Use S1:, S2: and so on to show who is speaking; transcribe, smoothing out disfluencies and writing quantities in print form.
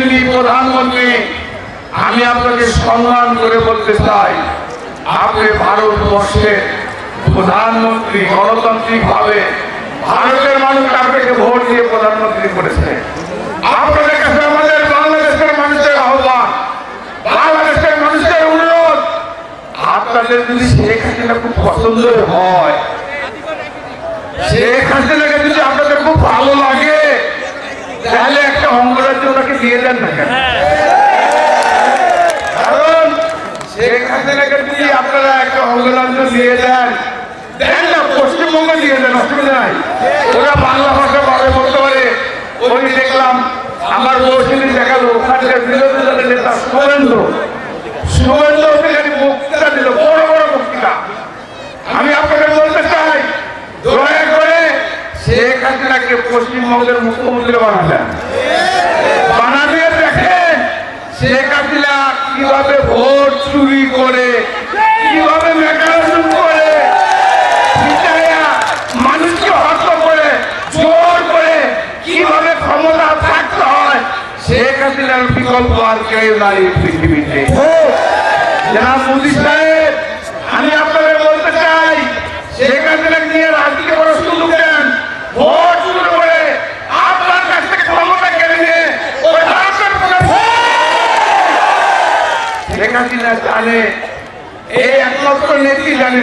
S1: যিনি প্রধানমন্ত্রী, আমি আপনাকে সম্মান করে বলতে চাই, আপনি ভারতবর্ষের প্রধানমন্ত্রী। গণতান্ত্রিক ভাবে ভারতের মানুষ আপনাকে ভোট দিয়ে প্রধানমন্ত্রী করেছে। আপনাদের কাছে আমাদের বাংলাদেশের মানুষের আহ্বান, বাংলাদেশের মানুষের অনুরোধ, আপনাদের যদি শেখ হাসিনা খুব পছন্দ হয়, শেখ হাসিনাকে যদি আপনাদের খুব ভালো লাগে, তাহলে একটা অঙ্গরাজ্য ওনাকে দিয়ে দেন না কেন? কারণ শেখ হাসিনাকে যদি আপনারা একটা অঙ্গরাজ্য দিয়ে দেন, দেন না, পশ্চিমবঙ্গে দিয়ে দেন, অসুবিধা নাই। ওরা বাংলা ভাষা ভাবে বলতে পারে। ওই দেখলাম আমার বৌসিনী দেখালো, ওখানকার বিরোধী দলের নেতা শুভেন্দু সেখানে বক্তৃতা দিল, বড় বড় বক্তৃতা। আমি আপনাদের বলতে চাই, দয়া করে শেখ হাসিনাকে পশ্চিমবঙ্গের মুখ্যমন্ত্রী বানাবে দেখেন শেখ হাসিনা কিভাবে ভোট চুরি করে, কিভাবে মেকানিজম করে, মানুষকে হত্যা করে, জোর করে কিভাবে ক্ষমতা থাকতে হয়। শেখ হাসিনার বিকল্প আর কেউ নাই পৃথিবীতে। যারা মোদী সাহেব, আমি আপনাদের বলতে চাই, শেখ হাসিনাকে নিয়ে রাজনীতি করার সুযোগ দেন, ভোট শুরু করে আপনার কাছ থেকে ক্ষমতা কেড়ে নিয়ে শেখ হাসিনা জানে, এই একমাত্র নেত্রী জানে